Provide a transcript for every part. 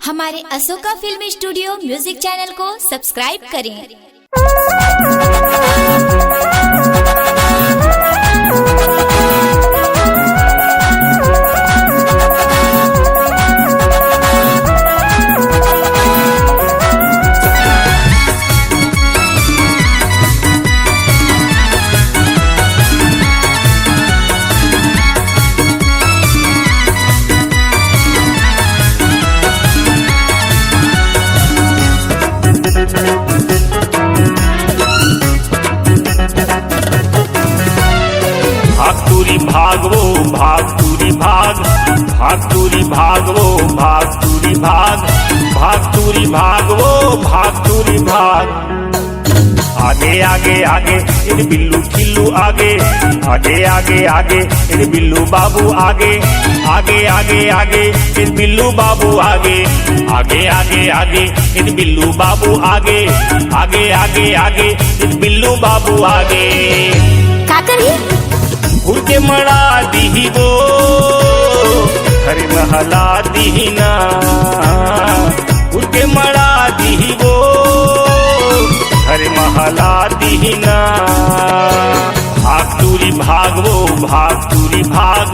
हमारे Ashoka film studio music channel को subscribe करें। भागवो भाग तुरी भाग, भाग तुरी भागवो भाग तुरी भाग, भाग तुरी भागवो भाग तुरी भाग। आगे आगे आगे इन बिल्लू खिल्लू आगे, आगे आगे आगे इन बिल्लू बाबू आगे, आगे आगे आगे इन बिल्लू बाबू आगे, आगे आगे आगे इन बिल्लू बाबू आगे, आगे आगे आगे इन बिल्लू बाबू आगे। का करी उनके मड़ा दी वो हर महला दीना, उनके मड़ा दी वो हर महला दीना। भाग तुरी भागवो भाग तुरी भाग,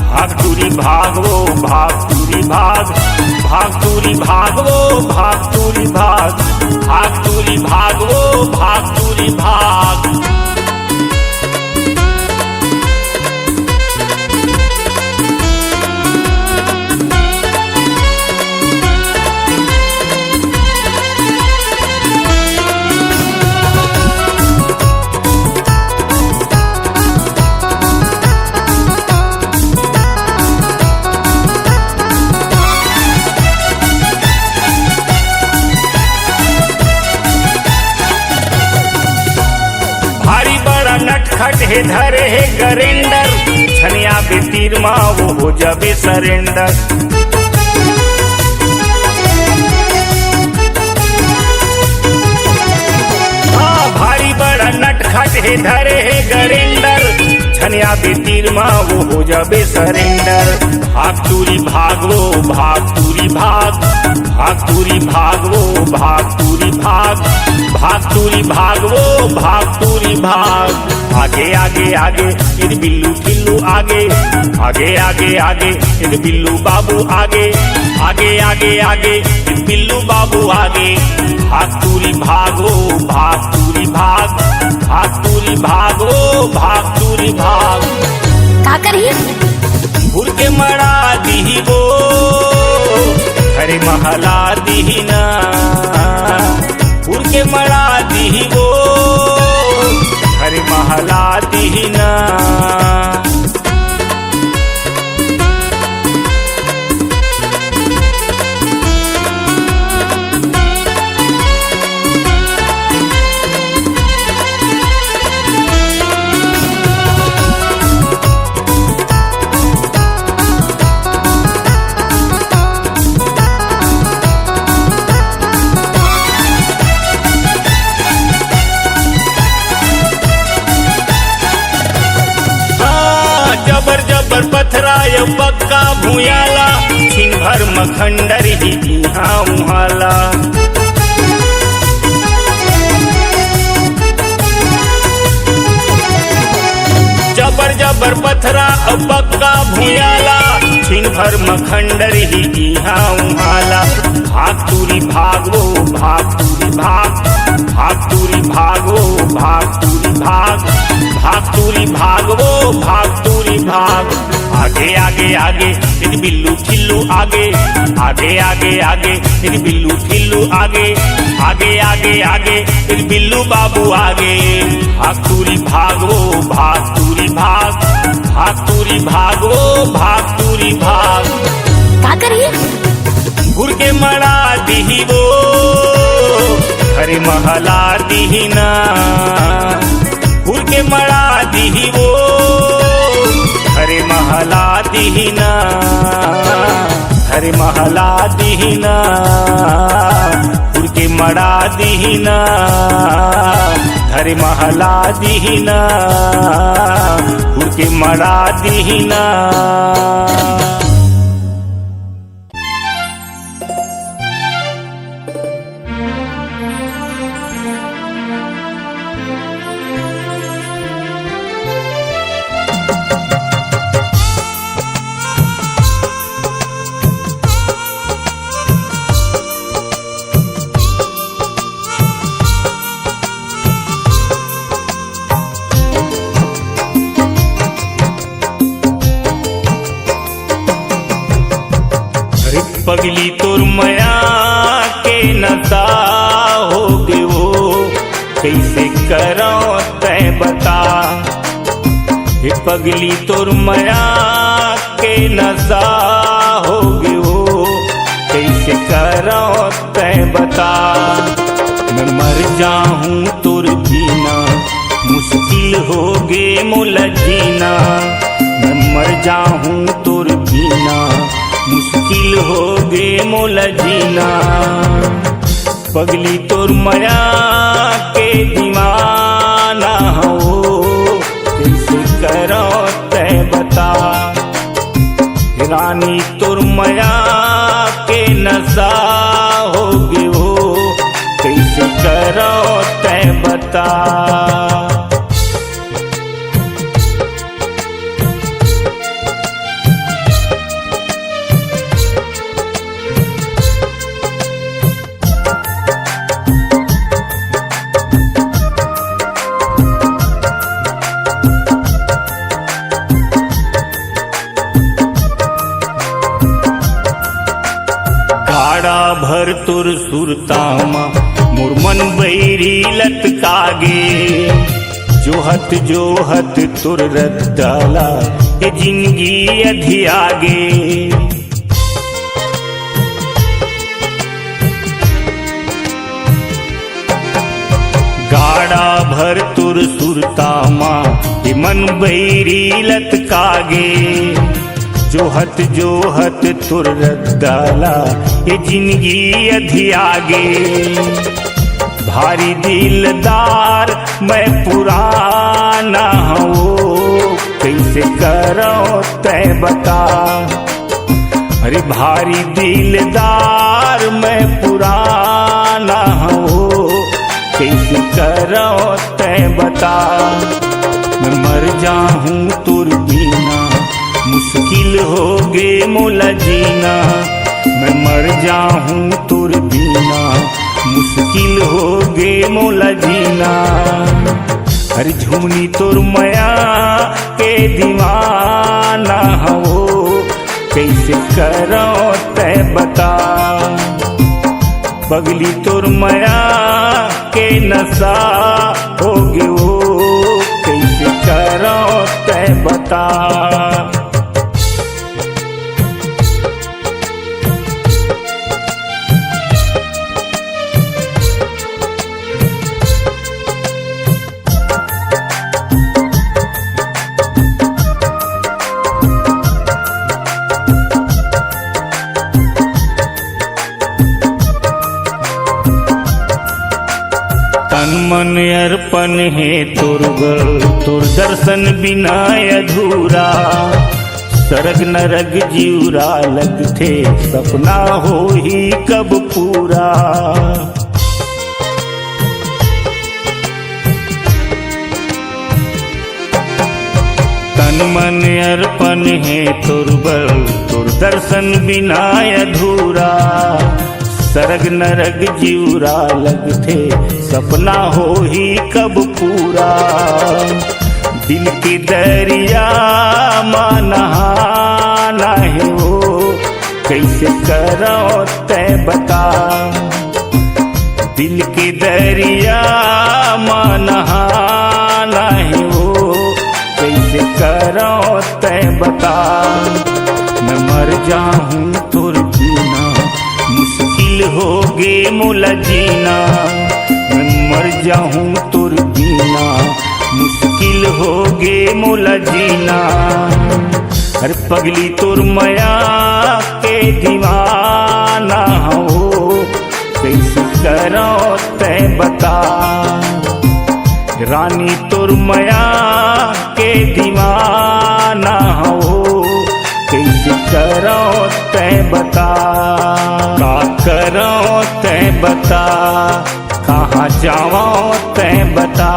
भाग तुरी भागवो भाग तुरी भाग, भाग तुरी भागवो भाग तुरी भाग, भाग तुरी भागवो भाग तुरी भाग। नटखट है धरे है गरेंडर, छनिया पे तीर माँ वो हो जाबे सरेंडर। हाँ भारी बड़ा नटखट है धरे है गरेंडर, छनिया पे तीर माँ वो हो जाबे सरेंडर। भाग तुरी भागवो भाग तुरी भाग, भाग तुरी भागवो भाग तुरी भाग, भाग तुरी भागवो भाग तुरी भाग। आगे आगे आगे इन बिल्लू खिल्लू आगे, आगे आगे आगे इन बिल्लू बाबू आगे, आगे आगे आगे इन बिल्लू बाबू आगे। भाग तुरी भागो भाग तुरी भाग, भाग तुरी भागो भाग तुरी भाग। का करी भूल के मड़ा दी वो हरे महला दीना, भूल के मड़ा दी वो हरे महला दीना। जबर जबर पथराय पक्का भूयाला, छिन भर मखंडर ही इहाँ उहाला। जबर जबर पथरा पक्का भूयाला, छिन भर मखंडर ही इहाँ उहाला। भाग तुरी भागवो भाग तुरी भाग, भाग तुरी भागवो भाग तुरी भाग, भाग तुरी भागवो भाग तुरी भाग। आगे आगे आगे इन बिल्लू खिल्लू आगे, आगे आगे आगे इन बिल्लू खिल्लू आगे, आगे आगे आगे इन बिल्लू बाबू आगे। भाग तुरी भागवो भाग तुरी भाग, भाग तुरी भागवो भाग तुरी भाग। का करी घुर के मड़ा दी वो हरे महला दीना, घुर के मड़ा दी वो हरे महला दीना, हरे महला दीना, घुर के मड़ा दीना, हरे महला दीना, घुर के मड़ा दीना। पगली तोर मया के नशा हो गए वो कैसे करो तय बता। हे पगली तोर मया के नशा हो गए वो कैसे करो तय बता। मैं मर जाऊं तोर बिना मुश्किल हो गे मोला जीना। मैं मर जाऊं तोर बिना मुश्किल हो गे मोला जीना। पगली तोर मया के दीवाना हो कैसे करो तय बता। रानी तोर मया के नशा हो गे हो कैसे करो तय बता। भर तुर सुरतामा मुरमन बैरी लतकागे। जोहत जोहत तुर रद्दाला ये जिंदगी अधियागे। गाड़ा भर तुर सुरतामा ये मन बैरी लतकागे। जोहत जोहत तुर रद्दाला ये जिंदगी अधियागे। भारी दिलदार मैं पुराना हूँ कैसे करो तय बता। अरे भारी दिलदार मैं पुराना हूँ कैसे करो तय बता। मैं मर जाऊं तुर बिना मुश्किल हो गे मोला जीना। मैं मर जाऊं तुर बिना मुश्किल हो गे मोला जीना। अरे झुमनी तोर मया के दीवाना हो कैसे करो तय बता। पगली तोर मया के नशा हो गे हो कैसे करो तय बता। तन मन अर्पण है तोर तोर दर्शन बिना अधूरा। सरग नरग जीवरा लगथे सपना हो ही कब पूरा। तन मन अर्पण है तोर दर्शन बिना अधूरा। सरग नरग जीवरा लगथे सपना हो ही कब पूरा। दिल के दरिया नहाना है वो कैसे करो तय बता। दिल के दरिया नहाना है वो कैसे करो तय बता। मैं मर जाऊं तोर बिना मुश्किल हो गे मोला जीना। मैं मर जाऊं तोर बिना मुश्किल हो गे मोला जीना। अरे पगली तोर मया के दीवाना हो कैसे करो तय बता। रानी तोर मया के दीवाना हो कैसे करो तय बता। का करो तय बता कहाँ जाओ तय बता।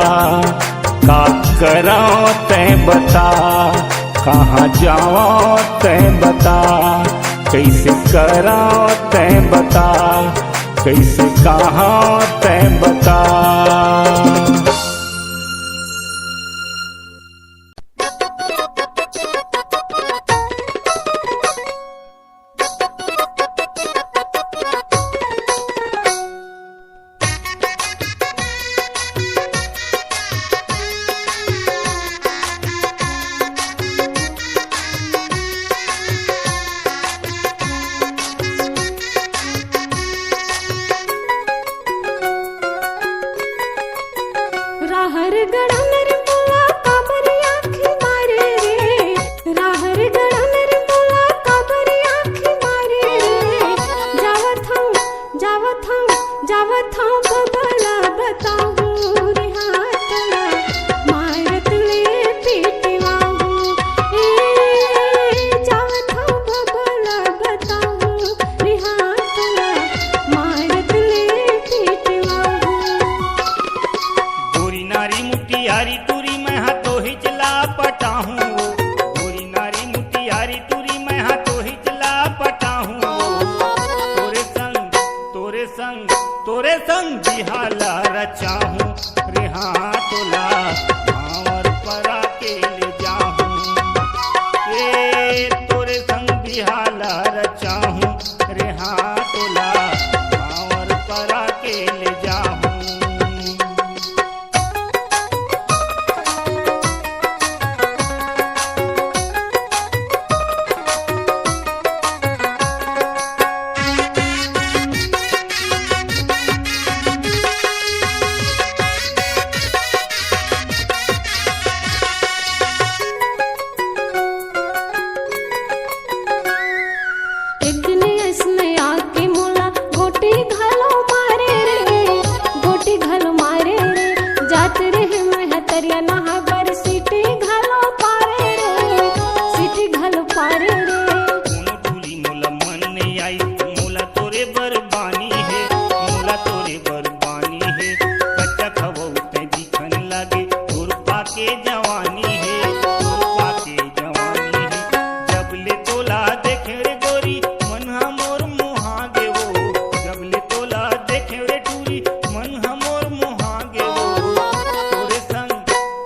का करो तय बता कहाँ जाओ तय बता। कैसे करो तय बता कैसे कहाँ तय बता। जावत हूँ बबला बताऊँ रे हाथड़ा मारत ले पीटवा हूँ जावत हूँ बबला बताऊँ रे हाथड़ा मारत ले पीटवा हूँ। गोरी नारी मुटियारी तुरी मैं हाथों ही चला पटा हूँ। गोरी नारी मुटियारी तुरी मैं हाथों ही चला पटा हूँ। तोरे संग बिहाला रचा हूँ रे हाँ तोला भावर परा के ले जाऊँ। तोरे संग बिहाला रचा हूँ रे हाँ तोला भावर परा के ले जाऊँ।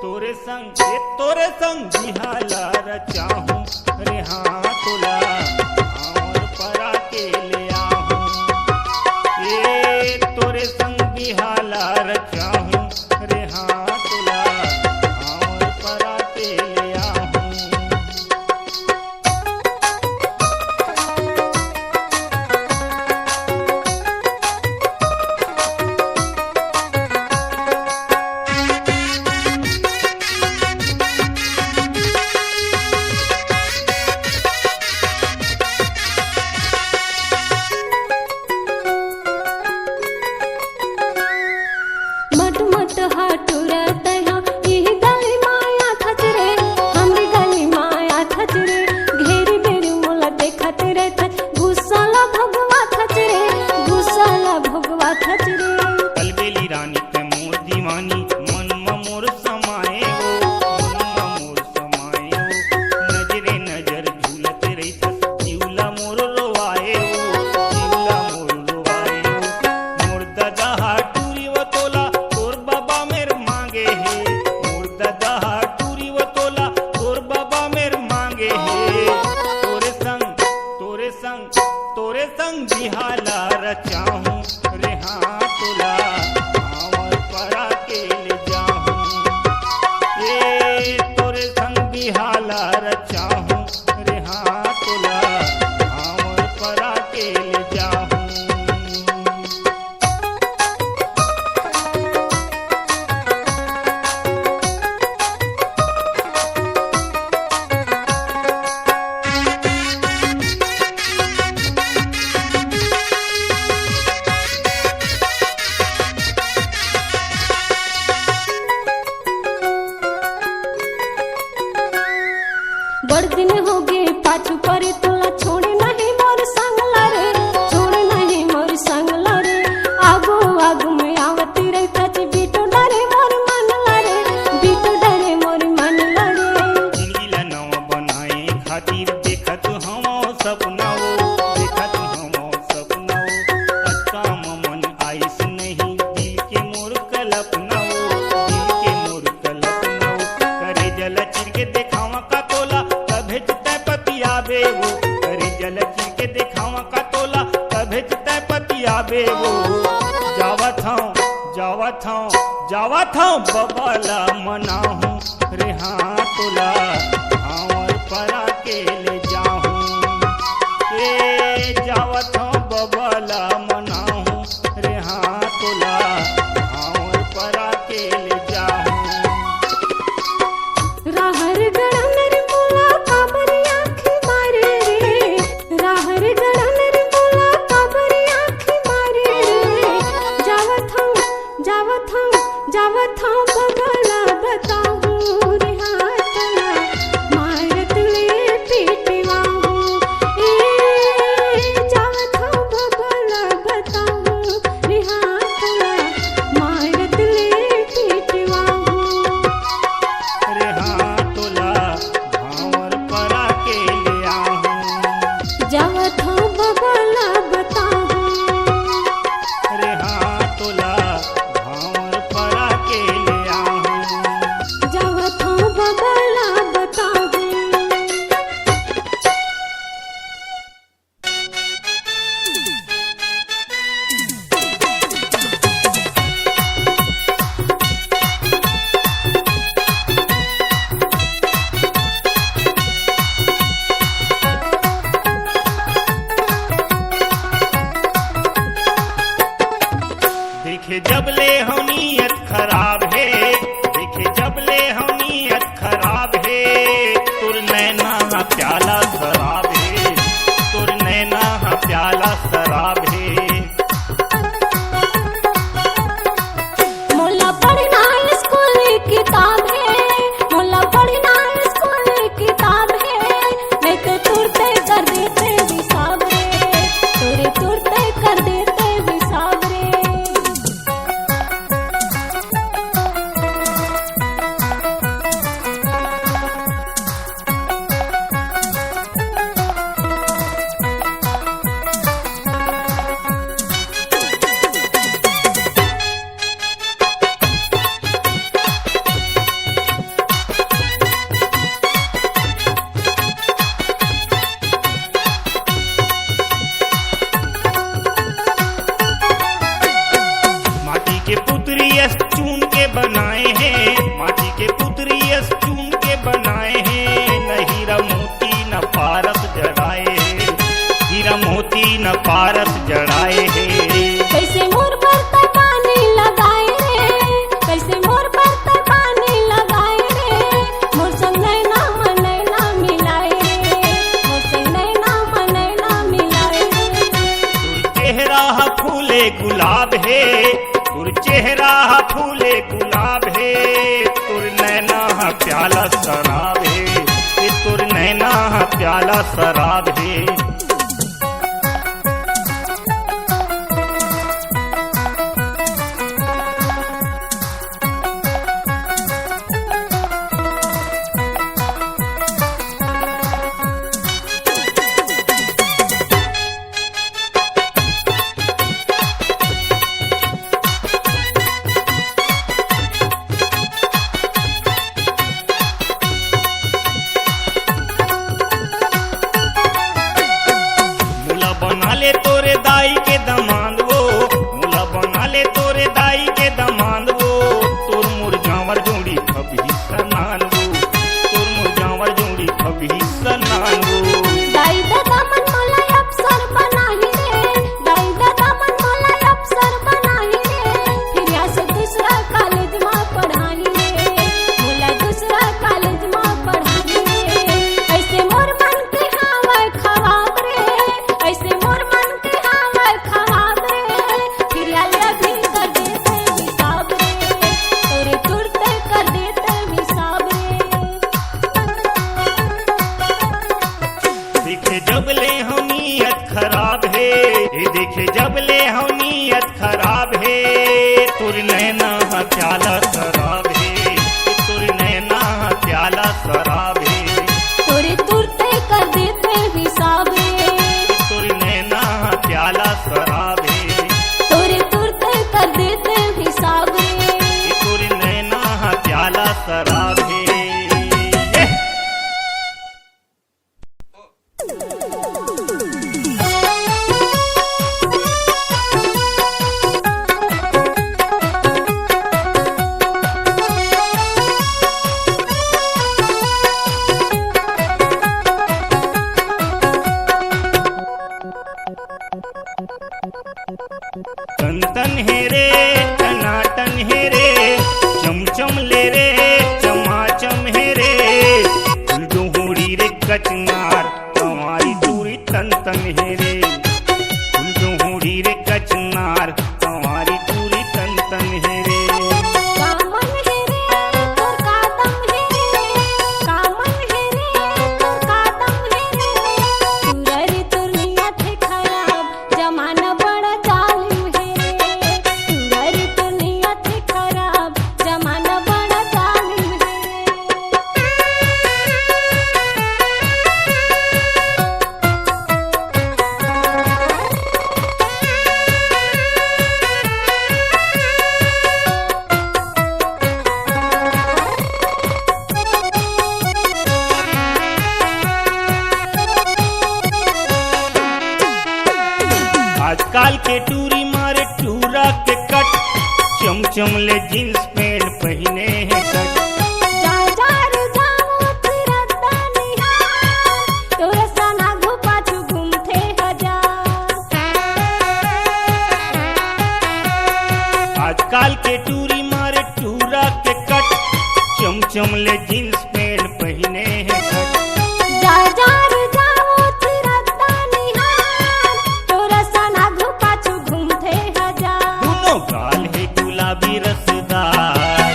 तोरे संग बिहाला रचा हूँ रे हाँ तोला भावर परा के ले आऊँ। तोरे संग बिहाला रचा हूँ रे हाँ तोला भावर परा के ले आऊँ। अलबेली रानी पे मोर दीवानी मन मोर समाए हो, मन मोर समाए हो। नजरे नजर झूलत रही जीवला मोर रोवाए हो, जीवला मोर रोवाए हो। मोर दादा हाटूरी व तोला तोर बाबा मेर मांगे है। मोर दादा हाटूरी व तोला तोर बाबा मेर मांगे है। तोरे संग बिहाला रचा हूँ रे हाँ तोला भावर परा के ले जाऊँ। तोरे संग बिहाला रचा हूँ रे हाँ तोला भावर परा के ले जाऊँ। बड़ दिन हो गए पाछू परे तोला छोड़े नहीं मोर संगला रे, छोड़े नहीं मोर संगला रे। आगो आगो में आवती रही तच बीटो डरे मोर मनला रे, बीटो डरे मोर मनला रे। जिंदगी नवा बनाए खातिर देखत हम सपना हो, देखत हम सपना हो। अक्का मन आइस नहीं दिल के मोर कल्पना हो, दिल के मोर कल्पना हो। करे जल चिर के देखावा का तोला भेजते पतिया बेवो, करे जल चिर के देखावा का तोला भेजते पतिया बेवो। जावत हूँ बबला मनाहूँ रे हाँ तोला भावर परा के ले जाऊँ। जावत हूँ बबला मनाहूँ रे हाँ तोला भावर परा के ले जाऊँ। राहर गड़न रे मोला काबरी आँखी मारे रे, राहर गड़न रे मोला काबरी आँखी मारे रे। जावत हाँ बगला बताऊं रे हाथला मारत ले पीटवा जावत हाँ बगला बताऊं रे हाथला मारत ले पीटवा रे हाँ तोला भावर परा के ले आहूं जावत हाँ बगला बताऊं रे हाँ तोला भावर परा के ले आहूं जावत हाँ बगला बताऊं देखे जब ले हम नीयत खराब है देखे जब ले हम नीयत खराब है तुर नैना प्याला शराब है तुर नैना प्याला शराब है मोला पढ़ना स्कूल किताब है मोला पढ़ना स्कूल किताब है लेके तुरते कर देते हिसाब रे तोरे तुरते कर देते हिसाब रे माटी के पुतरी यस चून के बनाए हैं माटी के पुतरी यस चून के बनाए हैं न हीरा मोती न पारस जड़ाए हीरा मोती न पारस जड़ाए हैं कैसे मोर पर तय पानी लगाए रे कैसे मोर पर तय पानी लगाए रे मोर संग नैना मनैना मिलाए रे मोर संग नैना मनैना मिलाए रे तुर चेहरा फूले गुलाब है तुर चेहरा फूले गुलाब है तुर नैना प्याला शराब है ये तुर नैना प्याला शराब है मुला बना ले तोरे दाई के दमांद वो मुला बना ले तोरे दाई के दमांद वो तोर मुरझावर जोड़ी कभी सनान वो तोर मुरझावर जोड़ी कभी सनान वो दाई दादा मन मोला अफसर बनाही रे दाई दादा मन मोला अफसर बनाही रे फिर यहाँ से दूसरा कॉलेज में पढ़ाही रे मोला दूसरा कॉलेज में पढ़ाही रे ऐसे मोर मन के हवा खराब रे ऐसे मोर मन के हवा खराब रे फिर यहाँ भी कर देते हिसाब रे तोरे तुरते कर देते हिसाब रे देखे जब ले हम नीयत खराब है ये देखे जब ले हम नीयत खराब है तुर नैना प्याला शराब है तुर नैना प्याला शराब है तोरे तुरते कर देते हिसाब रे तुर नैना प्याला शराब है तोरे तुरते कर देते हिसाब रे तुर नैना प्याला शराब है तन तन है रे टनाटन है रे चमचम ले रे चमाचम है रे फुलडोहरी रे कचनार तुम्हारी दूरी तन तन है रे फुलडोहरी रे कचनार तुम्हारी दूरी तन तन है रे काम टूरा के कट चमचम ले जींस पैंट पहने हैं कट जा जा रे जाओ फिरता निहार तोरे सना घुपाछू घूमते हजार आजकल के टूरी मारे टूरा के कट चमचम ले जींस पैंट पहने हैं कट जा जा रे जाओ फिरता निहार तोरे सना घुपाछू घूमते हजार दोनों गाल है गुलाबी रसदार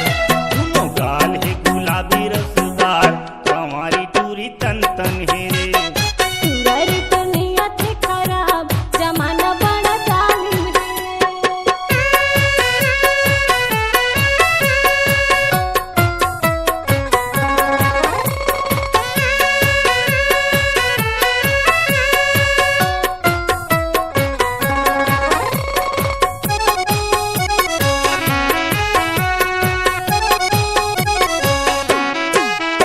दोनों गाल है गुलाबी रसदार हमारी टूरी तन तन है रे तुररी तो नियत है खराब जमाना बड़ा जालिम है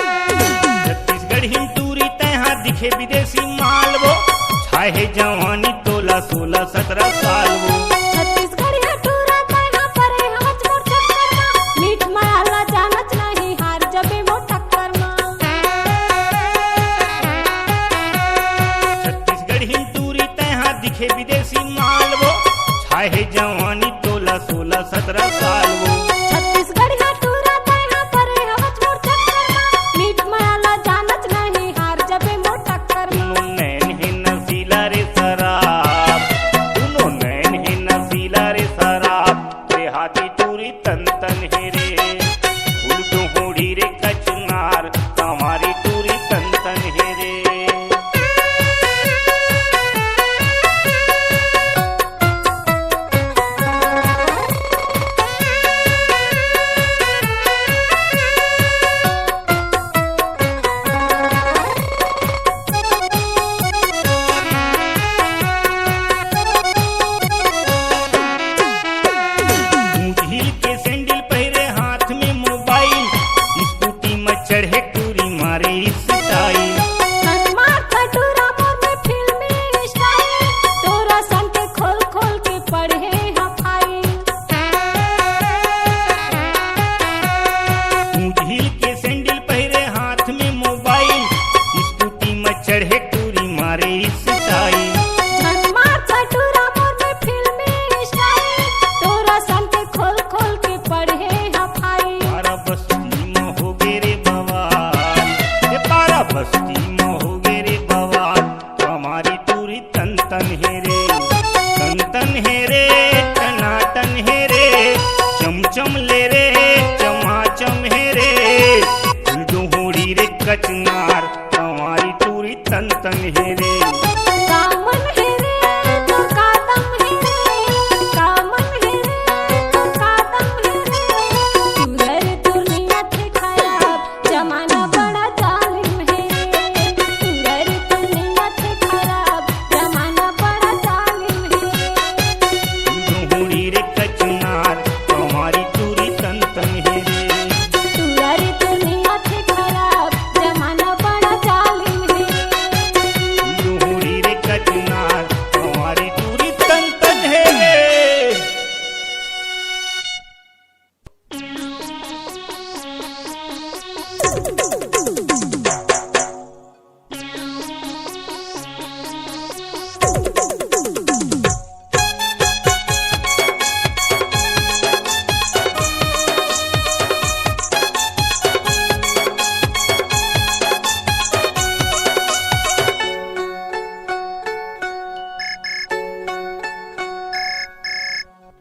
छत्तीसगढ़ हिंटूरी तहाँ दिखे विदेशी माल वो छाए है जवानी 16-17 साल वो छत्तीसगढ़ है टूरा तहाँ पर है हवच मोर चक्कर मा मीठ माला जानत नहीं हार जबे वो टक्कर मा छत्तीसगढ़ हिंटूरी तहाँ दिखे विदेशी माल वो छाए है जवानी 16-17 साल वो छत्तीसगढ़ है टूरा तहाँ पर है हवच मोर चक्कर मा मीठ माला जानत नहीं हार जबे वो टक्कर मा दोनों नैन है नसीला रे शराब दोनों नैन है नसीला रे शराब देहाती टूरी तन तन है रे फूल तो होड़ी रे कचनार हमारी टूरी तन तन है रे झील के सैंडल पहरे हाथ में मोबाइल स्कूटी में चढ़े टूरी मारे स्टाइल सनमार कटोरा मोर में फिल्मी स्टाइल तोरा सन के खोल खोल के पढ़े हफाई झील के सैंडल पहरे हाथ में मोबाइल स्कूटी में चढ़े टूरी मारे स्टाइल सनमार कटोरा मोर में फिल्मी स्टाइल तोरा सन के खोल खोल के पढ़े हफाई पारा बस्ती में हो गे रे बवाल ये पारा बस्ती में हो गे रे बवाल हमारी टूरी तन तन है रे तन तन है रे टनाटन है रे चमचम ले रे चमाचम है रे फूल होड़ी रे कचनार हमारी टूरी तन तन है रे कामन है रे तो कादम है रे कामन है रे तो कादम है रे तुरर दुनिया थे खराब जमाना बड़ा जालिम है तुरर दुनिया थे खराब जमाना बड़ा जालिम है होड़ी रे कचनार हमारी टूरी तन तन है रे तुरर दुनिया थे खराब जमाना बड़ा जालिम है होड़ी रे कचनार हमारी टूरी तन तन है रे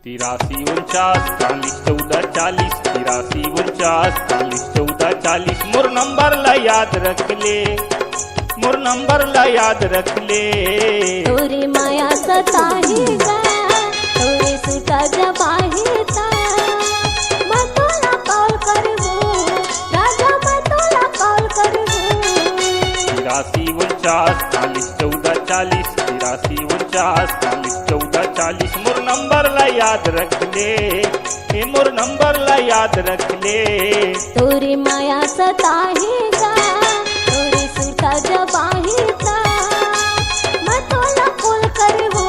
तिरासी 49 40 14 40 तिरासी 49 40 14 मोर नंबर ला याद रख ले मोर नंबर ला याद रख ले तोरे माया सताहेगा तोरे सुता जबाहेता मैं तोला कॉल करबो राजा मैं तोला कॉल करबो तिरासी 49 40 14 40 तिरासी 49 40 14 40 मोर नंबर ला याद रख ले ए मोर नंबर ला याद रख ले तोरे माया सताहेगा तोरे सुता जबाहेता मैं तोला कॉल करबो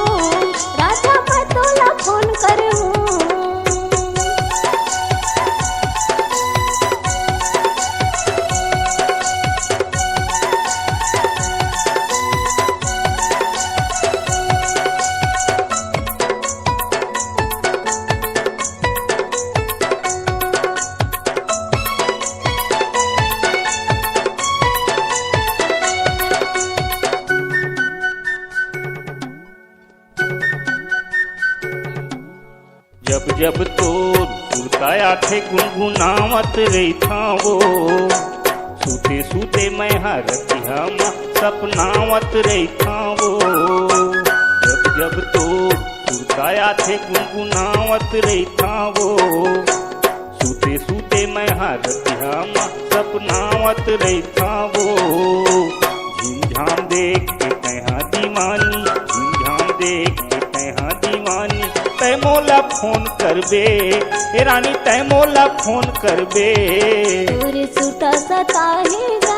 राजा मैं तोला फोन करबो जब जब तोर सुरताया थे गुनगुनावत रही था वो, सूते सूते मैं हरतिया माँ सपनावत रही था वो। जब जब तोर सुरताया थे गुनगुनावत रही था वो, सूते सूते मैं हरतिया माँ सपनावत रही था वो। झिमझाम देख के तैहा दीवानी, झिमझाम देख के तैहा दीवानी, तै मोला फोन करबे ए रानी, तै मोला फोन करबे। तोरे सुता सताहेगा,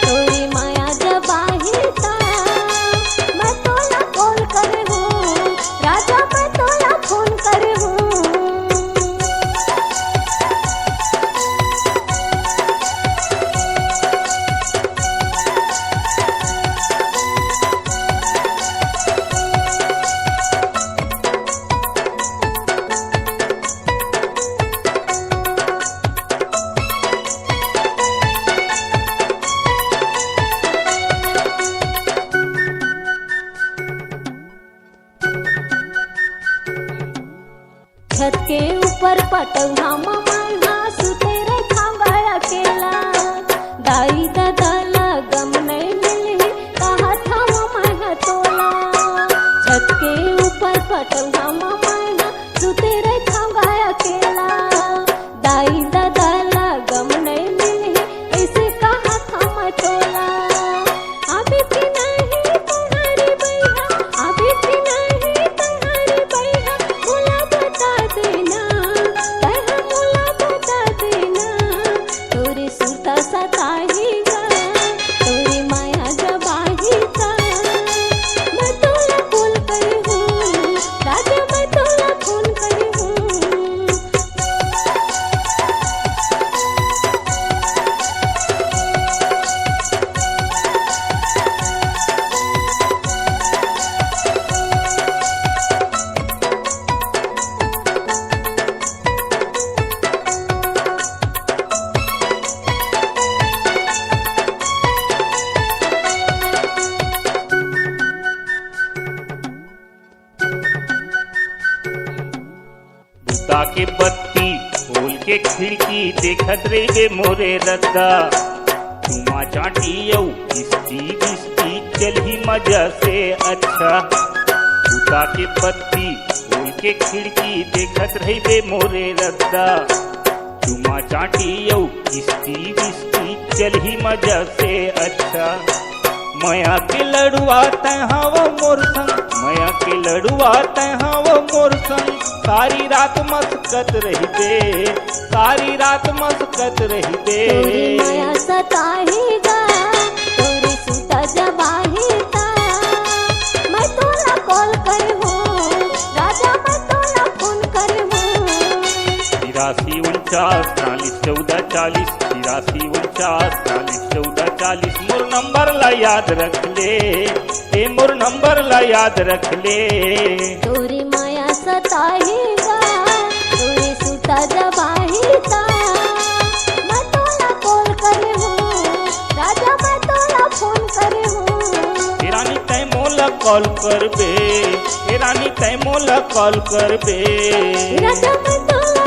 तोरी माया जब आहेगा, मैं तोला कॉल करे हूँ राजा, मैं तोला फोन करे हूँ। छत के ऊपर पटौहा ममैहा सुते रे खांगा अकेला, दाई दादा लगम नहीं मिली कहा था ममैहा तोला। छत के ऊपर पटौहा ममैहा सुते रे खांगा अकेला, दाई दादा लगम नहीं मिली ऐसे कहा था मैं तोला। अभी भी नहीं तुम्हारी बैहा, अभी भी नहीं तुम्हारी बैहा, बोला बता देना, कहा बोला बता देना। तोरे सुता सताहेगा, तोरी माया जब आहेगा, मैं तोला कॉल करी हूँ राजा, मैं तोला फोन करी हूँ। बुता के बत्ती खोल के खिड़की देखत रे बे मोरे रद्दा, चुमा चाटी यौ बिस्ती बिस्ती चल ही मजा से अच्छा। बुता के बत्ती खोल के खिड़की देखत रही बे मोरे रद्दा, चुमा चाटी यौ बिस्ती बिस्ती चल ही मजा से अच्छा। माया के लड़ुआ तैहा वो मोर संग, माया के लड़ुआ तैहा वो मोर संग, सारी रात मस्कत रही दे, सारी रात मस्कत रही दे। तोरी माया सताहेगा, तोरे सुता जब आहेगा, मैं तोला कॉल करे हूँ राजा, मैं तोला फोन करे हूँ। 83 49 40 14 40, 83 49 40 14 40, मोर नंबर ला याद रख ले, ए मोर नंबर ला याद रख ले। तोरी माया सताहेगा, तोरे सुता जब आहेगा, मैं तोला कॉल करे हूँ राजा, मैं तोला फोन करे हूँ। ए रानी तै मोला कॉल करबे, ए रानी तै मोला कॉल करबे। राजा मैं तोला